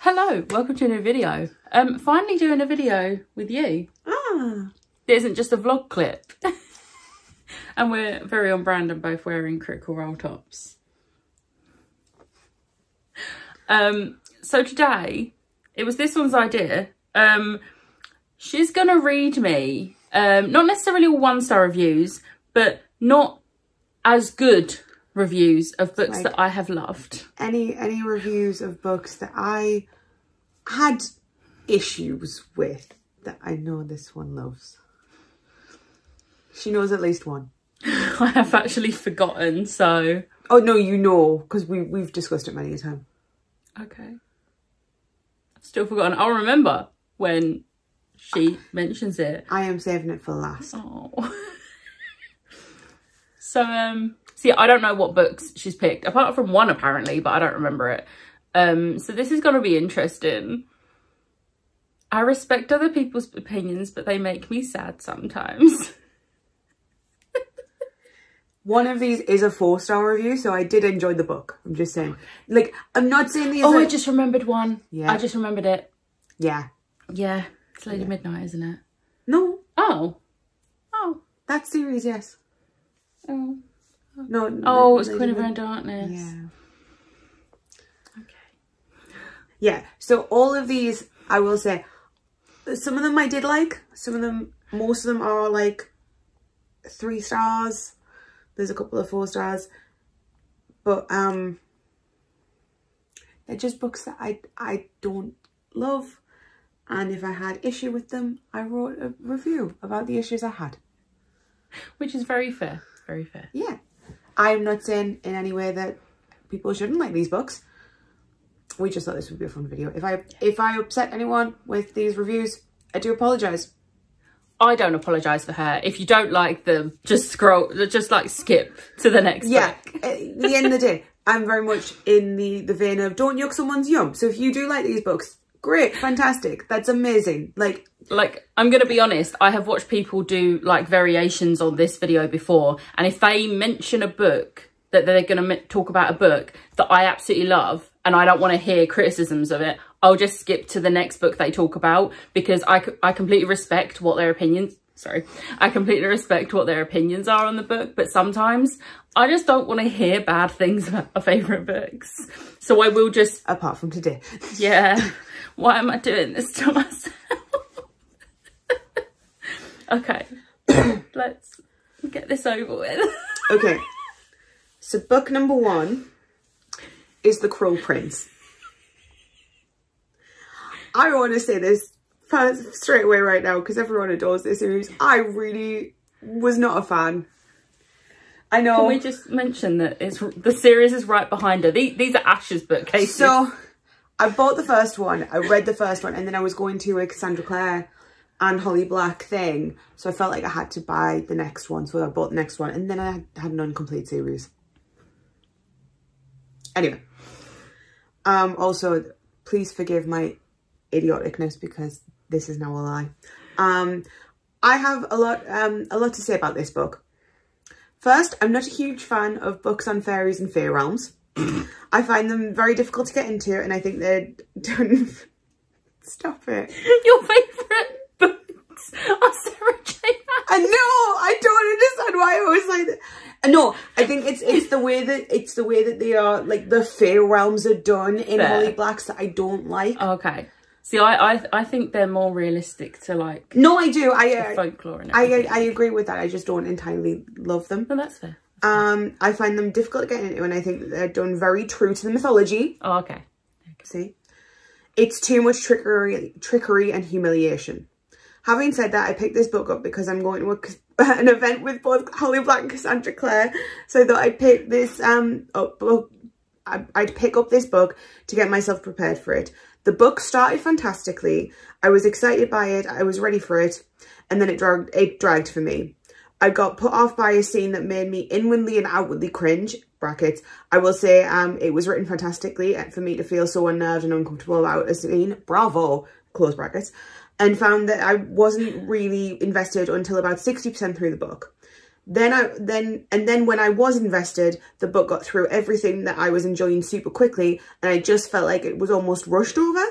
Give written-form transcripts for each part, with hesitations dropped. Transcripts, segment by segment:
Hello, welcome to a new video. Finally doing a video with you. It isn't just a vlog clip. And we're very on brand and both wearing Critical Role tops. So today, it was this one's idea. She's gonna read me, not necessarily all 1-star reviews, but not as good reviews of books that I have loved. Any reviews of books that I had issues with that I know this one loves. She knows at least one. I have actually forgotten, so... Oh no, you know, because we've discussed it many a time. Okay. I've still forgotten. I'll remember when she mentions it. I am saving it for last. Oh. So, see, I don't know what books she's picked, apart from one apparently, but I don't remember it. So this is going to be interesting. I respect other people's opinions, but they make me sad sometimes. One of these is a 4-star review, so I did enjoy the book. I'm just saying. Like, I'm not saying these Oh, are... I just remembered one. Yeah. I just remembered it. Yeah. Yeah. It's Lady Midnight, isn't it? No. Oh. Oh. That series, yes. Oh. No. Oh, it's Queen of Her Darkness. Yeah. Okay. Yeah. So all of these, I will say, some of them I did like. Some of them, most of them are like 3 stars. There's a couple of 4 stars. But they're just books that I don't love. And if I had issue with them, I wrote a review about the issues I had. Which is very fair. Very fair. Yeah. I'm not saying in any way that people shouldn't like these books. We just thought this would be a fun video. If I upset anyone with these reviews, I do apologise. I don't apologise for her. If you don't like them, just skip to the next book. At the end of the day, I'm very much in the vein of don't yuck someone's yum. So if you do like these books, great, fantastic. That's amazing. Like, I'm going to be honest, I have watched people do like variations on this video before. And if they mention a book, that they're going to talk about a book that I absolutely love, and I don't want to hear criticisms of it, I'll just skip to the next book they talk about, because I completely respect what their opinions... Sorry. I completely respect what their opinions are on the book, but sometimes I just don't want to hear bad things about my favourite books. So I will just... Apart from today. Yeah. Why am I doing this to myself? Okay. Let's get this over with. Okay. So book number 1 is The Cruel Prince. I want to say this straight away right now because everyone adores this series. I really was not a fan. I know. Can we just mention that the series is right behind her? These are Ash's bookcases. So I bought the first one, I read the first one, and then I was going to a Cassandra Clare and Holly Black thing. So I felt like I had to buy the next one. So I bought the next one, and then I had an incomplete series. Anyway. Also, please forgive my idioticness because this is now a lie. I have a lot to say about this book. First, I'm not a huge fan of books on fairies and fae realms. I find them very difficult to get into, and I think they're done... Stop it. Your favourite books are Sarah J. Maas. I know. I don't understand why I was like that. No, I think it's the way that they are, like the fae realms are done in Holly Black's that I don't like. Okay. See, I think they're more realistic to like... No, I do. The folklore and everything. I agree with that. I just don't entirely love them. No, that's fair. I find them difficult to get into, and I think that they're done very true to the mythology. Oh, okay. See? It's too much trickery and humiliation. Having said that, I picked this book up because I'm going to an event with both Holly Black and Cassandra Clare. So I thought I'd pick this I'd pick up this book to get myself prepared for it. The book started fantastically. I was excited by it. I was ready for it. And then it dragged for me. I got put off by a scene that made me inwardly and outwardly cringe, brackets. I will say it was written fantastically for me to feel so unnerved and uncomfortable about a scene. Bravo, close brackets. And found that I wasn't really invested until about 60% through the book. Then when I was invested, the book got through everything that I was enjoying super quickly, and I just felt like it was almost rushed over.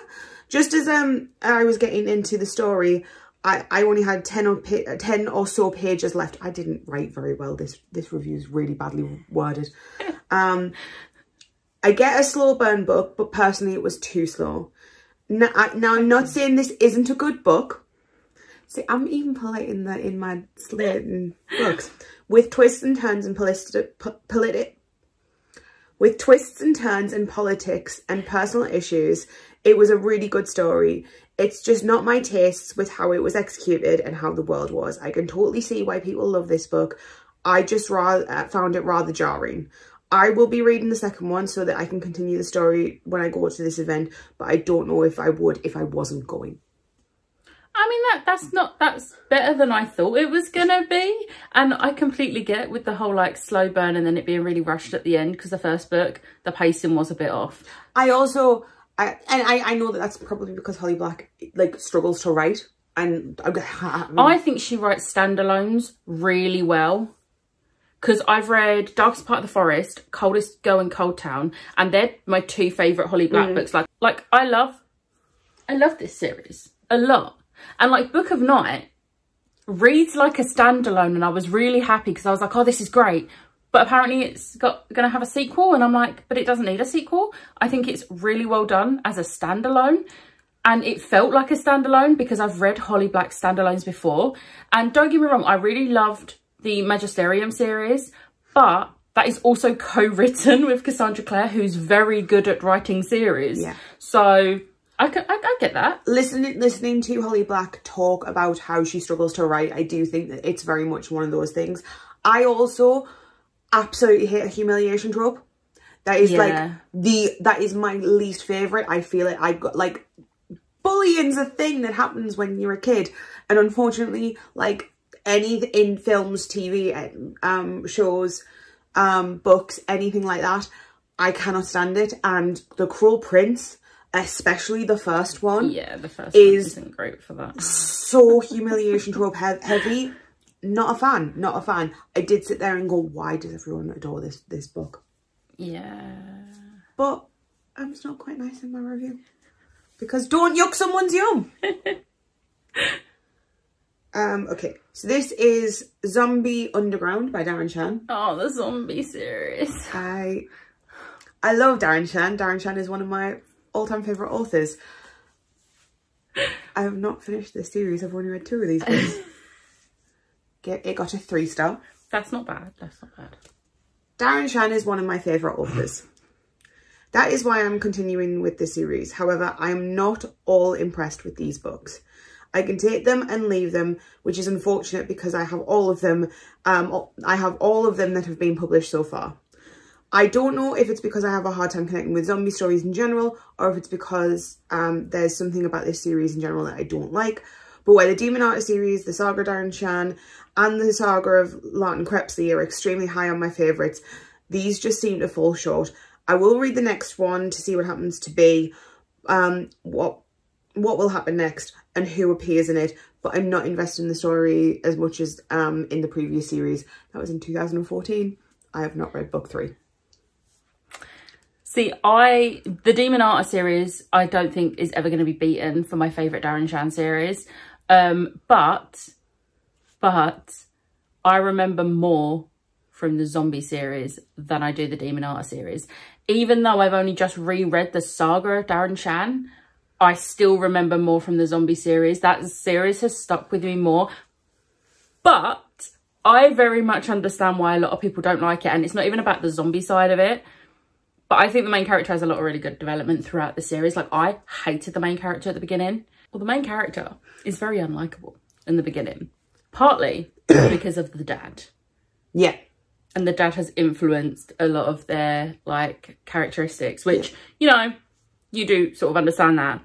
Just as I was getting into the story, I only had 10 or so pages left. I didn't write very well. This review is really badly worded. I get a slow burn book, but personally it was too slow. Now I'm not saying this isn't a good book. See, I'm even polite in my slating books. With twists and turns and politics and personal issues, it was a really good story. It's just not my tastes with how it was executed and how the world was. I can totally see why people love this book. I just found it rather jarring. I will be reading the second one so that I can continue the story when I go to this event, but I don't know if I would if I wasn't going. I mean, that's better than I thought it was gonna be. And I completely get with the whole like slow burn and then it being really rushed at the end, because the first book, the pacing was a bit off. I know that that's probably because Holly Black like struggles to write, and I think she writes standalones really well. Because I've read Darkest Part of the Forest, Coldest Girl in Cold Town, and they're my two favourite Holly Black books. Like I love this series a lot. And like Book of Night reads like a standalone, and I was really happy because I was like, oh, this is great. But apparently it's gonna have a sequel, and I'm like, but it doesn't need a sequel. I think it's really well done as a standalone. And it felt like a standalone because I've read Holly Black standalones before. And don't get me wrong, I really loved the Magisterium series, but that is also co-written with Cassandra Clare, who's very good at writing series. Yeah. So I get that. Listening to Holly Black talk about how she struggles to write, I do think that it's very much one of those things. I also absolutely hate a humiliation trope. That is that is my least favourite. I feel it. I got like, bullying's a thing that happens when you're a kid, and unfortunately, like in films, TV, shows, books, anything like that, I cannot stand it. And The Cruel Prince, especially the first one, yeah, the first one isn't great for that. So humiliation trope heavy. Not a fan. I did sit there and go, why does everyone adore this book? Yeah, but I was not quite nice in my review. Because don't yuck someone's yum. Okay, so this is Zombie Underground by Darren Shan. Oh, the zombie series. I love Darren Shan. Darren Shan is one of my all-time favourite authors. I have not finished this series. I've only read 2 of these books. It got a 3-star. That's not bad. That's not bad. Darren Shan is one of my favourite authors. That is why I'm continuing with this series. However, I am not all impressed with these books. I can take them and leave them, which is unfortunate because I have all of them. I have all of them that have been published so far. I don't know if it's because I have a hard time connecting with zombie stories in general, or if it's because there's something about this series in general that I don't like. But where the Demon Artist series, the Saga of Darren Shan, and the Saga of Lawton Crepsley are extremely high on my favourites, these just seem to fall short. I will read the next one to see what happens to be, what will happen next and who appears in it, but I'm not invested in the story as much as in the previous series. That was in 2014. I have not read book 3. See, the Demon Artist series, I don't think is ever going to be beaten for my favourite Darren Shan series. But I remember more from the zombie series than I do the Demon Artist series. Even though I've only just reread the Saga of Darren Shan, I still remember more from the zombie series. That series has stuck with me more. But I very much understand why a lot of people don't like it. And it's not even about the zombie side of it. But I think the main character has a lot of really good development throughout the series. Like, I hated the main character at the beginning. Well, the main character is very unlikable in the beginning. Partly because of the dad. Yeah. And the dad has influenced a lot of their, like, characteristics, which, you know, you do sort of understand that.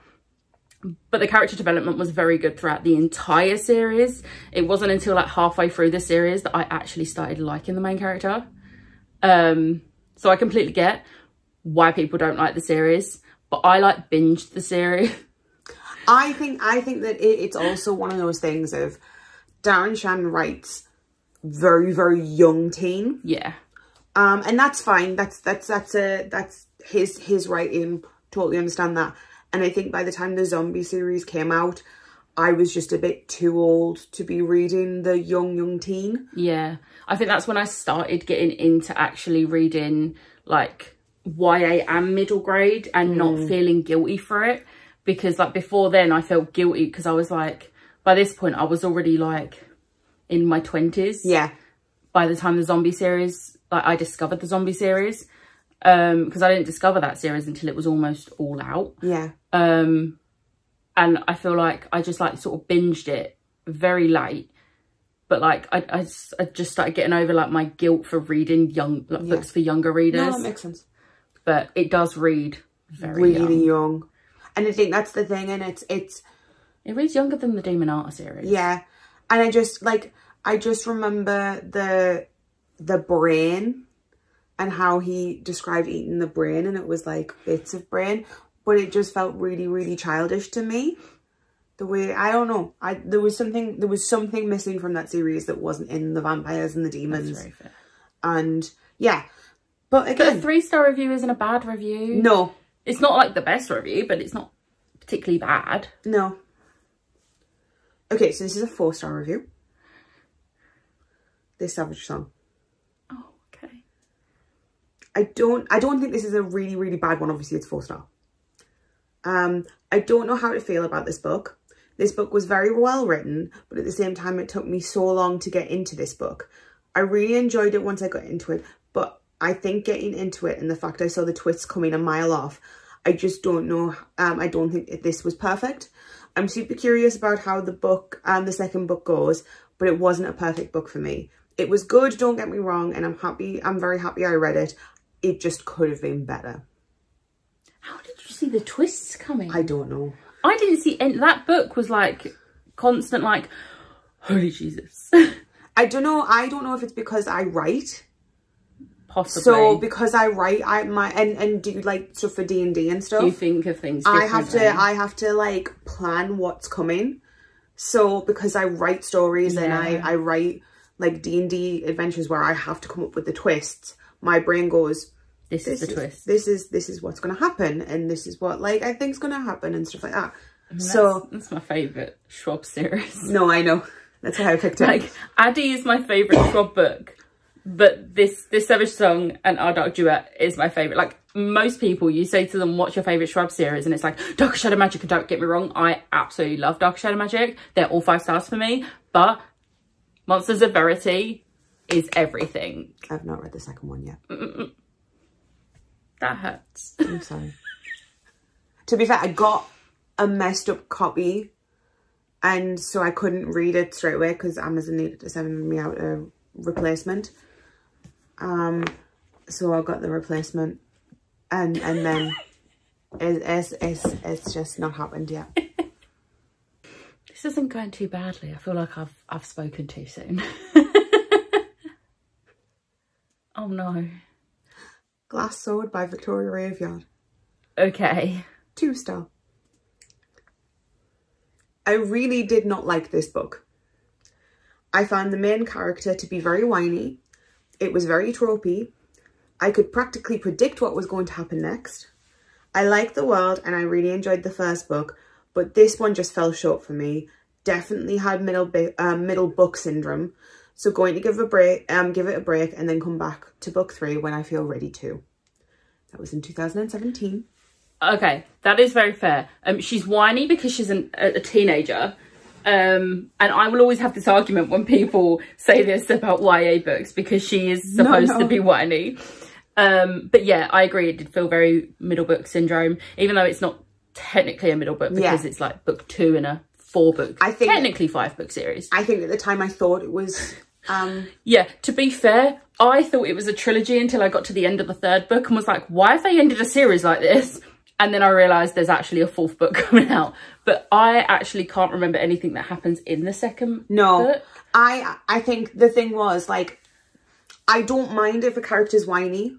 But the character development was very good throughout the entire series. It wasn't until, like, halfway through the series that I actually started liking the main character. So I completely get why people don't like the series, but I, like, binged the series. I think that it's also one of those things of Darren Shan writes very, very young teen. Yeah. And that's fine. That's his writing. Totally understand that. And I think by the time the zombie series came out, I was just a bit too old to be reading the young teen. Yeah. I think that's when I started getting into actually reading like YA and middle grade and not feeling guilty for it. Because like before then I felt guilty because I was like, by this point I was already like in my 20s. Yeah. By the time the zombie series, like I discovered the zombie series. Because I didn't discover that series until it was almost all out. Yeah. And I feel like I just like sort of binged it very late. But like I just started getting over like my guilt for reading books for younger readers. No, that makes sense. But it does read very really young. And I think that's the thing, and it reads younger than the Demon Art series. Yeah. And I just remember the brain and how he described eating the brain, and it was like bits of brain, but it just felt really, really childish to me. The way, I don't know, there was something missing from that series that wasn't in the vampires and the demons. That's very fair. And yeah, but again, a 3-star review isn't a bad review. No, it's not like the best review, but it's not particularly bad. No. Okay, so this is a 4-star review. This Savage Song. I don't think this is a really, really bad one. Obviously, it's 4-star. I don't know how to feel about this book. This book was very well written, but at the same time, it took me so long to get into this book. I really enjoyed it once I got into it, but I think getting into it and the fact I saw the twists coming a mile off, I just don't know. I don't think this was perfect. I'm super curious about how the book and the second book goes, but it wasn't a perfect book for me. It was good, don't get me wrong, and I'm very happy I read it. It just could have been better. How did you see the twists coming? I don't know. I didn't see any. That book was like constant, like, holy Jesus. I don't know. I don't know if it's because I write. Possibly. So because I write, and do like stuff for D&D and stuff. You think of things differently. I have to like plan what's coming. So because I write stories and I write like D&D adventures where I have to come up with the twists, my brain goes, this is the twist. This is what's going to happen, and this is what like I think's going to happen and stuff like that. That's my favourite Schwab series. No, I know. That's how I picked it. Like Addie is my favourite Schwab book, but this Savage Song and Our Dark Duet is my favourite. Like most people, you say to them, what's your favourite Schwab series? And it's like Dark Shadow Magic, and don't get me wrong, I absolutely love Dark Shadow Magic. They're all 5 stars for me, but Monsters of Verity is everything. I've not read the second one yet. That hurts. I'm sorry. To be fair, I got a messed up copy, and so I couldn't read it straight away because Amazon needed to send me out a replacement. So I got the replacement, and then it's just not happened yet. This isn't going too badly. I feel like I've spoken too soon. Oh no. Glass Sword by Victoria Raveyard. Okay. 2-star. I really did not like this book. I found the main character to be very whiny. It was very tropey. I could practically predict what was going to happen next. I liked the world and I really enjoyed the first book, but this one just fell short for me. Definitely had middle book syndrome. So going to give it a break and then come back to book 3 when I feel ready to. That was in 2017. Okay, that is very fair. She's whiny because she's a teenager. And I will always have this argument when people say this about YA books because she is supposed to be whiny. But yeah, I agree. It did feel very middle book syndrome, even though it's not technically a middle book because it's like book 2 in a 4-book, technically 5-book series. I think at the time I thought it was... Yeah, to be fair, I thought it was a trilogy until I got to the end of the 3rd book and was like, why have they ended a series like this? And then I realised there's actually a 4th book coming out. But I actually can't remember anything that happens in the 2nd book. I think the thing was, like, I don't mind if a character's whiny.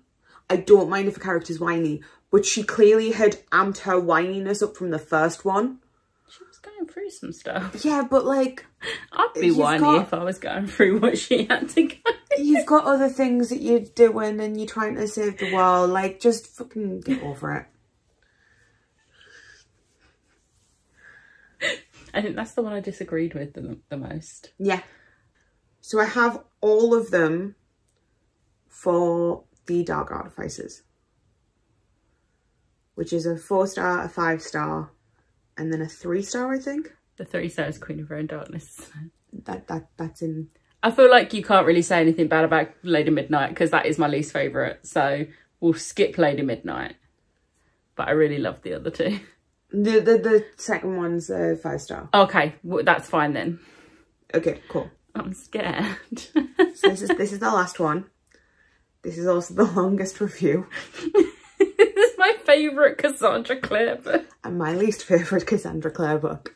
I don't mind if a character's whiny. But she clearly had amped her whininess up from the first one. She was going through some stuff. Yeah, but like... I'd be whiny if I was going through what she had to go. You've got other things that you're doing and you're trying to save the world. Like, just fucking get over it. I think that's the one I disagreed with the most. Yeah. So I have all of them for the Dark Artifices, which is a 4-star, a 5-star, and then a 3-star, I think. The 3-star is Queen of Rare and Darkness. That's in... I feel like you can't really say anything bad about Lady Midnight because that is my least favourite. So we'll skip Lady Midnight. But I really love the other two. The second one's a 5-star. Okay, well, that's fine then. Okay, cool. I'm scared. So this is the last one. This is also the longest review. This is my favourite Cassandra Clare book. And my least favourite Cassandra Clare book.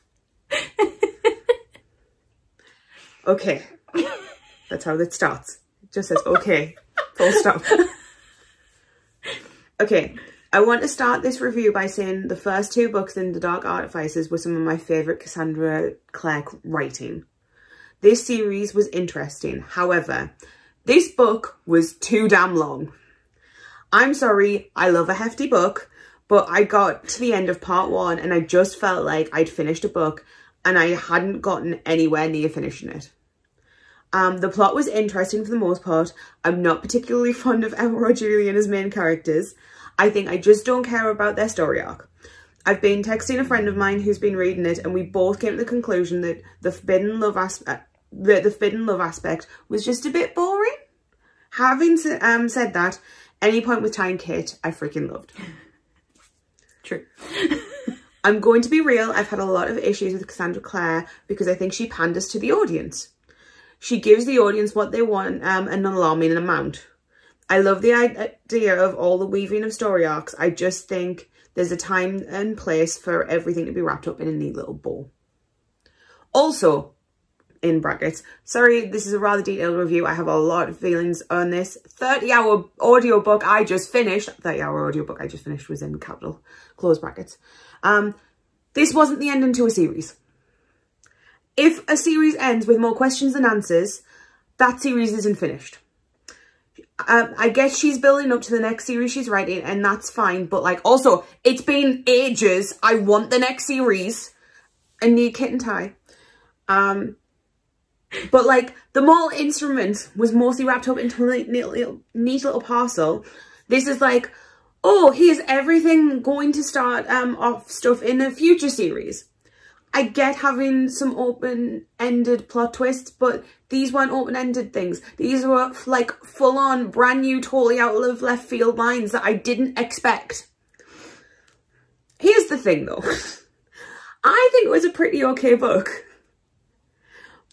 Okay. That's how it starts. It just says, okay, full stop. Okay. I want to start this review by saying the first 2 books in the Dark Artifices were some of my favourite Cassandra Clare writing. This series was interesting. However, this book was too damn long. I'm sorry, I love a hefty book, but I got to the end of part 1 and I just felt like I'd finished a book and I hadn't gotten anywhere near finishing it. The plot was interesting for the most part. I'm not particularly fond of Emma or Julian as main characters. I think I just don't care about their story arc. I've been texting a friend of mine who's been reading it and we both came to the conclusion that the forbidden love aspect was just a bit boring. Having said that, Any Point with Ty and Kate, I freaking loved. True. I'm going to be real, I've had a lot of issues with Cassandra Clare because I think she panders to the audience. She gives the audience what they want an alarming amount. I love the idea of all the weaving of story arcs. I just think there's a time and place for everything to be wrapped up in a neat little bow. Also, in brackets, sorry, this is a rather detailed review. I have a lot of feelings on this 30-hour audiobook I just finished. 30-hour audiobook I just finished was in capital close brackets. This wasn't the ending to a series. If a series ends with more questions than answers, that series isn't finished. I guess she's building up to the next series she's writing, and that's fine. But, like, also, it's been ages. I want the next series. I need Kit and Ty. But, like, the Mortal Instrument was mostly wrapped up into a neat little parcel. This is like, oh, here's everything going to start off stuff in a future series. I get having some open-ended plot twists, but these weren't open-ended things. These were, like, full-on, brand new, totally out of left field lines that I didn't expect. Here's the thing, though. I think it was a pretty okay book.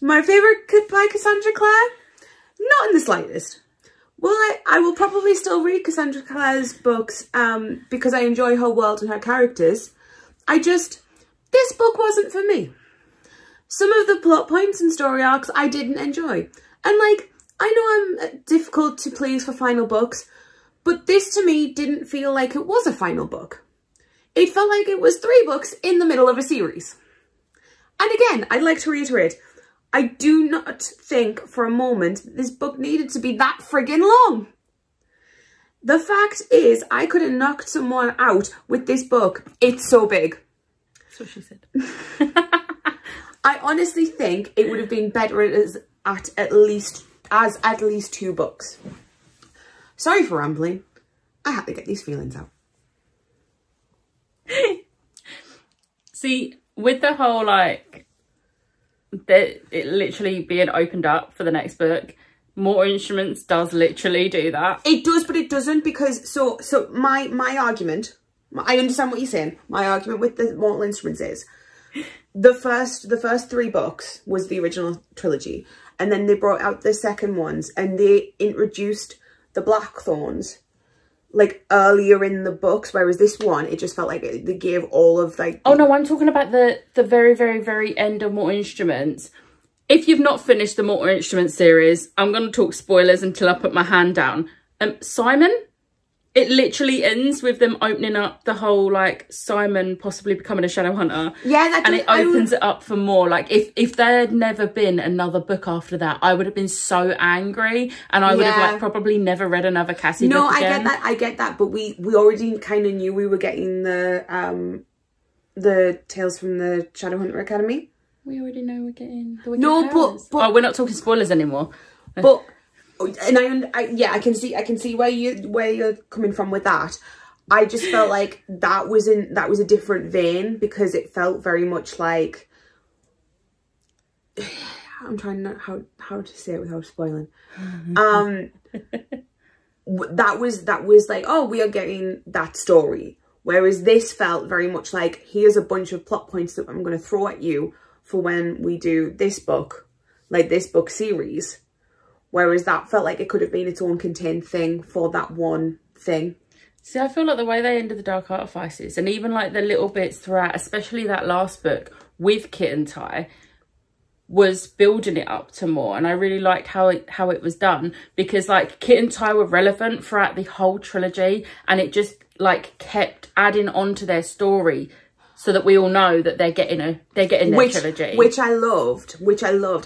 My favourite by Cassandra Clare? Not in the slightest. Well, I will probably still read Cassandra Clare's books because I enjoy her world and her characters. This book wasn't for me. Some of the plot points and story arcs I didn't enjoy. And, like, I know I'm difficult to please for final books, but this to me didn't feel like it was a final book. It felt like it was 3 books in the middle of a series. And again, I'd like to reiterate, I do not think for a moment that this book needed to be that friggin' long. The fact is, I could have knocked someone out with this book. It's so big. That's what she said. I honestly think it would have been better as at least 2 books. Sorry for rambling. I had to get these feelings out. See, with the whole, like, that it literally being opened up for the next book, Mortal Instruments does literally do that. It does, but it doesn't, because so my argument, I understand what you're saying. My argument with the Mortal Instruments is the first 3 books was the original trilogy, and then they brought out the second ones and they introduced the Blackthorns like earlier in the books, whereas this one, it just felt like they gave all of like... Oh no, I'm talking about the very, very, very end of Mortal Instruments. If you've not finished the Mortal Instruments series, I'm going to talk spoilers until I put my hand down. Simon It literally ends with them opening up the whole, like, Simon possibly becoming a Shadowhunter. Yeah, and it opens it up for more. Like, if there had never been another book after that, I would have been so angry, and I would have, like, probably never read another Cassie book again. No, I get that, but we already kind of knew we were getting the Tales from the Shadowhunter Academy. We already know we're getting the Wicked Powers. But oh, we're not talking spoilers anymore. But and I can see where you're coming from with that. I just felt like that was a different vein, because it felt very much like, I'm trying not how to say it without spoiling. That was like, oh, we are getting that story, whereas this felt very much like, here's a bunch of plot points that I'm going to throw at you for when we do this book, like this book series. Whereas that felt like it could have been its own contained thing for that one thing. See, I feel like the way they ended the Dark Artifices, and even like the little bits throughout, especially that last book with Kit and Ty, was building it up to more. And I really liked how it was done, because like Kit and Ty were relevant throughout the whole trilogy, and it just like kept adding on to their story, so that we all know that they're getting their trilogy. Which I loved,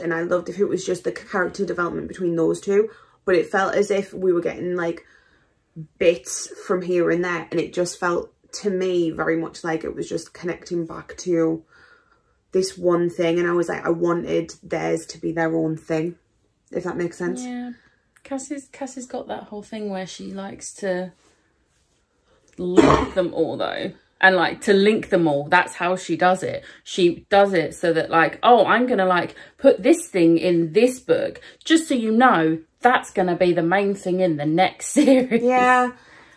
and I loved if it was just the character development between those two. But it felt as if we were getting like bits from here and there, and it just felt to me very much like it was just connecting back to this one thing. And I was like, I wanted theirs to be their own thing, if that makes sense. Yeah. Cassie's got that whole thing where she likes to link them all though. And like to link them all, that's how she does it. She does it so that like, oh, I'm going to like put this thing in this book, just so you know that's going to be the main thing in the next series. Yeah.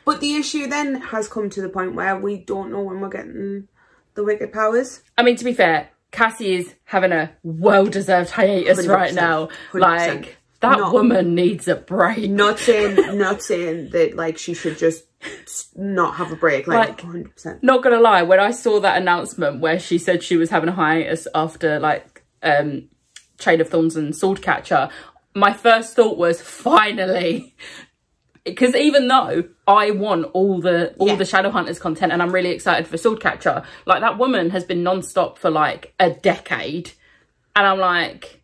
But the issue then has come to the point where we don't know when we're getting the Wicked Powers. I mean, to be fair, Cassie is having a well-deserved hiatus right now. 100%. Like, that woman needs a break. Not saying that like she should just not have a break, like 100%. Not gonna lie, when I saw that announcement where she said she was having a hiatus after like Chain of Thorns and Swordcatcher, my first thought was finally, because even though I want all the Shadowhunters content and I'm really excited for Swordcatcher, like that woman has been non-stop for like a decade, and I'm like,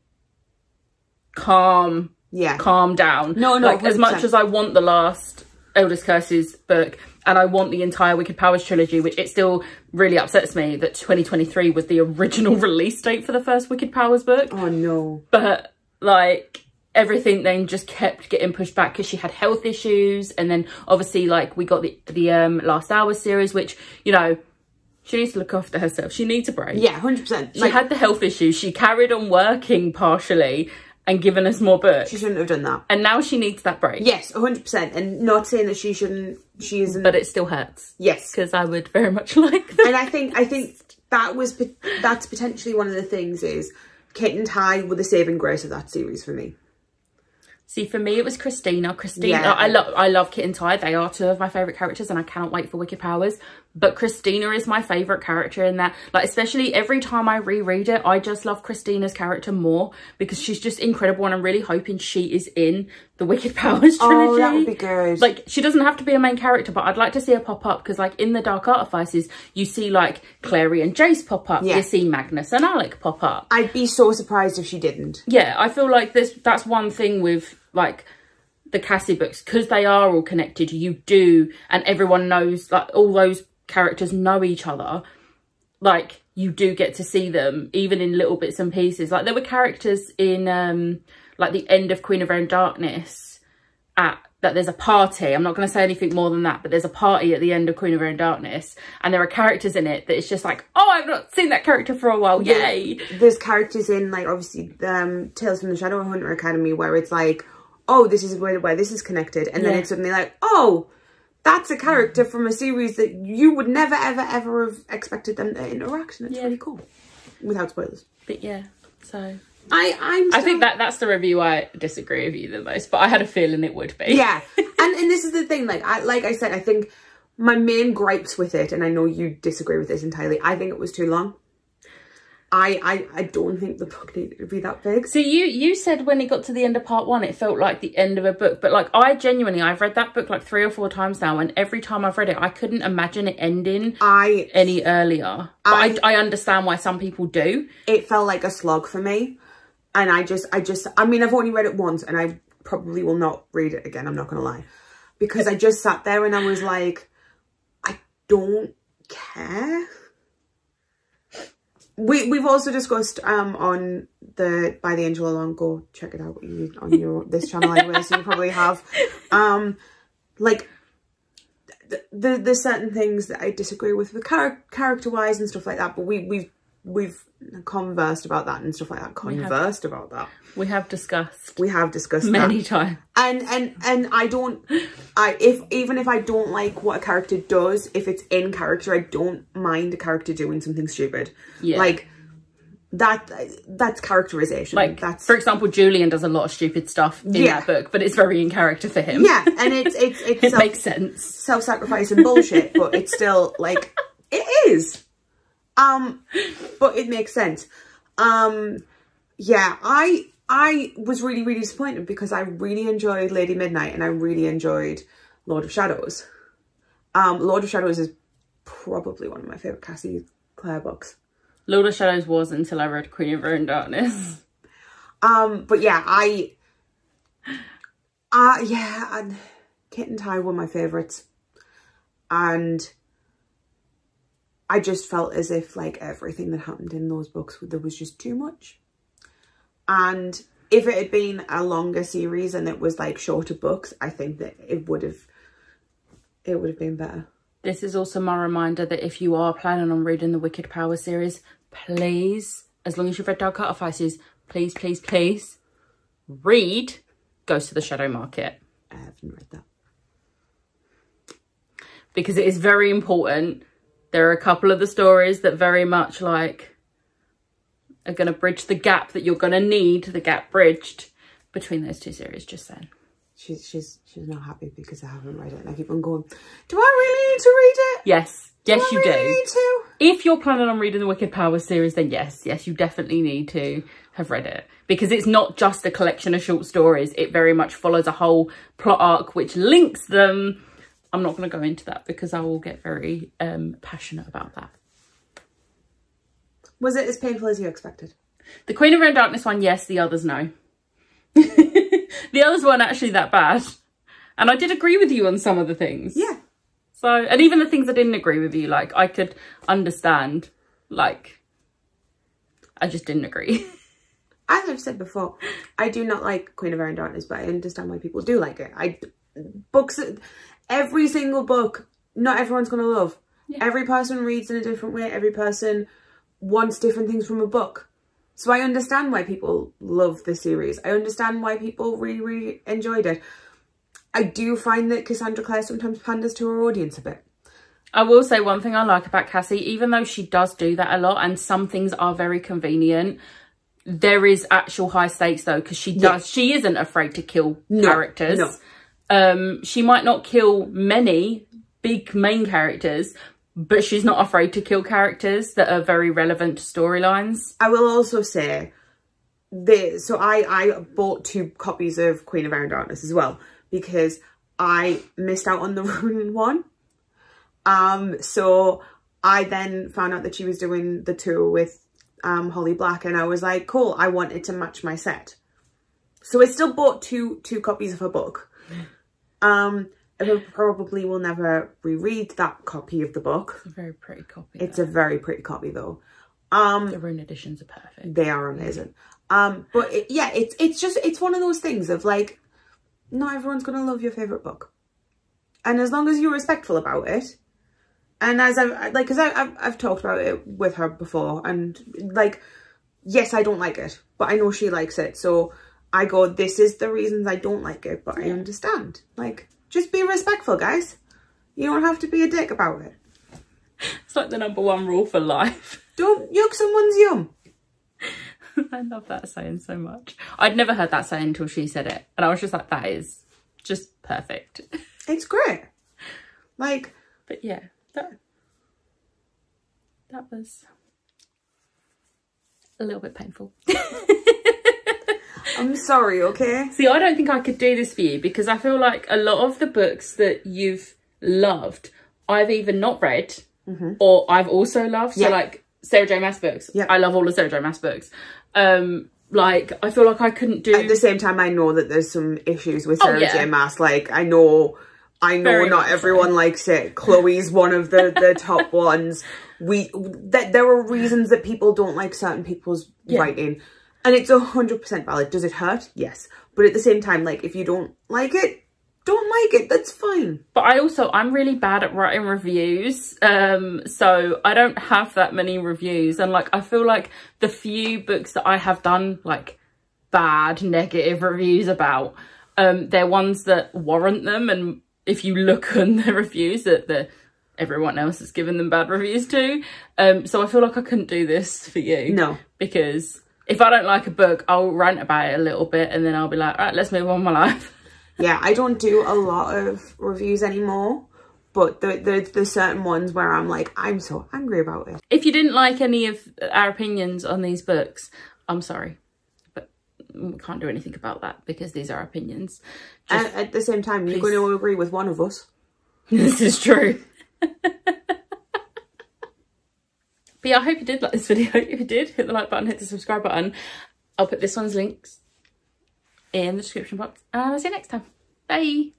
calm down. No, like 100%. As much as I want the last Eldest Curses book and I want the entire Wicked Powers trilogy, which it still really upsets me that 2023 was the original release date for the first Wicked Powers book. Oh no. But like everything then just kept getting pushed back because she had health issues, and then obviously like we got the Last Hour series, which, you know, she needs to look after herself. She needs a break. Yeah, 100%. She had the health issues. She carried on working partially and given us more books. She shouldn't have done that. And now she needs that break. Yes, 100%. And not saying that she shouldn't, she isn't. But it still hurts. Yes. Because I would very much like that. And I think that's potentially one of the things is Kit and Ty were the saving grace of that series for me. See, for me, it was Christina. Yeah. I love Kit and Ty. They are two of my favourite characters, and I cannot wait for Wicked Powers. But Christina is my favourite character in that. Like, especially every time I reread it, I just love Christina's character more because she's just incredible, and I'm really hoping she is in the Wicked Powers trilogy. Oh, that would be good. Like, she doesn't have to be a main character, but I'd like to see her pop up because, like, in the Dark Artifices, you see, like, Clary and Jace pop up. Yeah. You see Magnus and Alec pop up. I'd be so surprised if she didn't. Yeah, I feel like that's one thing with, like, the Cassie books, because they are all connected, you do, and everyone knows, like, all those characters know each other, like, you do get to see them even in little bits and pieces. Like, there were characters in like the end of Queen of Air and Darkness that there's a party. I'm not going to say anything more than that, but there's a party at the end of Queen of Air and Darkness, and there are characters in it that it's just like, oh, I've not seen that character for a while. Yay. There's characters in, like, obviously Tales from the Shadowhunter Academy where it's like, oh, this is where this is connected, and then it's suddenly like, oh, that's a character from a series that you would never, ever, ever have expected them to interact, and it's really cool. Without spoilers. But yeah, so... I think that's the review I disagree with you the most, but I had a feeling it would be. Yeah, and this is the thing, like I said, I think my main gripes with it, and I know you disagree with this entirely, I think it was too long. I don't think the book needed to be that big. So you said when it got to the end of part 1, it felt like the end of a book. But like I've read that book like 3 or 4 times now. And every time I've read it, I couldn't imagine it ending any earlier. But I understand why some people do. It felt like a slog for me. And I mean, I've only read it once and I probably will not read it again. I'm not going to lie. Because I just sat there and I was like, I don't care. We've also discussed on the By the Angel Alone. Go check it out on this channel anyway, so you probably have. Like there's certain things that I disagree with character wise and stuff like that, but we've conversed about that and stuff like that. We have discussed many times. And even if I don't like what a character does, if it's in character, I don't mind a character doing something stupid. Yeah. Like that's characterization. Like for example, Julian does a lot of stupid stuff in that book, but it's very in character for him. Yeah, and it makes sense. Self-sacrificing bullshit, but it's still like it is. But it makes sense. Yeah, I was really, really disappointed because I really enjoyed Lady Midnight and I really enjoyed Lord of Shadows. Lord of Shadows is probably one of my favourite Cassie Clare books. Lord of Shadows was until I read Queen of Her Own Darkness. But yeah, and Kit and Ty were my favourites. And I just felt as if like everything that happened in those books, there was just too much. And if it had been a longer series and it was like shorter books, I think that it would have been better. This is also my reminder that if you are planning on reading the Wicked Power series, please, as long as you've read Dark Artifices, please, please, please read Ghost of the Shadow Market. I haven't read that. Because it is very important. There are a couple of the stories that very much like are going to bridge the gap that you're going to need, the gap bridged between those two series, just saying. She's not happy because I haven't read it and I keep on going, do I really need to read it? Yes. Yes, you do. Need to? If you're planning on reading the Wicked Power series, then yes, you definitely need to have read it. Because it's not just a collection of short stories. It very much follows a whole plot arc which links them. I'm not going to go into that because I will get very passionate about that. Was it as painful as you expected? The Queen of Her Own Darkness one, yes. The others, no. The others weren't actually that bad. And I did agree with you on some of the things. Yeah. So, and even the things I didn't agree with you, like, I could understand, like, I just didn't agree. As I've said before, I do not like Queen of Her Own Darkness, but I understand why people do like it. Every single book, not everyone's going to love. Yeah. Every person reads in a different way. Every person wants different things from a book. So I understand why people love the series. I understand why people really, really enjoyed it. I do find that Cassandra Clare sometimes panders to her audience a bit. I will say one thing I like about Cassie, even though she does do that a lot and some things are very convenient, there is actual high stakes though, because she isn't afraid to kill characters. No. She might not kill many big main characters, but she's not afraid to kill characters that are very relevant to storylines. I will also say, so I bought 2 copies of Queen of Her Own Darkness as well, because I missed out on the Ronin one. So I then found out that she was doing the tour with Holly Black, and I was like, cool, I wanted to match my set. So I still bought two copies of her book. I probably will never reread that copy of the book. It's a very pretty copy. It's a very pretty copy though. The Rune editions are perfect. They are amazing. But it's one of those things of like, not everyone's going to love your favourite book. And as long as you're respectful about it, and as I've talked about it with her before, and like, yes, I don't like it, but I know she likes it. So I go, this is the reasons I don't like it, but I understand. Like, just be respectful, guys. You don't have to be a dick about it. It's like the #1 rule for life. Don't yuck someone's yum. I love that saying so much. I'd never heard that saying until she said it. And I was just like, that is just perfect. It's great. Like, but yeah, that was... a little bit painful. I'm sorry, okay? See, I don't think I could do this for you because I feel like a lot of the books that you've loved, I've either not read or I've also loved. So like Sarah J Maas books. Yeah. I love all the Sarah J Maas books. Like, I feel like I couldn't do... At the same time, I know that there's some issues with Sarah J Maas. Like, I know very not everyone likes it. Chloe's one of the top ones. There are reasons that people don't like certain people's writing. And it's 100% valid. Does it hurt? Yes. But at the same time, like, if you don't like it, don't like it. That's fine. But I'm really bad at writing reviews. So I don't have that many reviews. And like, I feel like the few books that I have done like bad, negative reviews about, they're ones that warrant them. And if you look on the reviews that everyone else has given them bad reviews to. So I feel like I couldn't do this for you. No. Because if I don't like a book, I'll rant about it a little bit and then I'll be like, all right, let's move on with my life. Yeah, I don't do a lot of reviews anymore, but there's certain ones where I'm like, I'm so angry about it. If you didn't like any of our opinions on these books, I'm sorry, but we can't do anything about that because these are opinions. At the same time, you're going to agree with one of us. This is true. But yeah, I hope you did like this video. If you did, hit the like button, hit the subscribe button. I'll put this one's links in the description box. And I'll see you next time. Bye.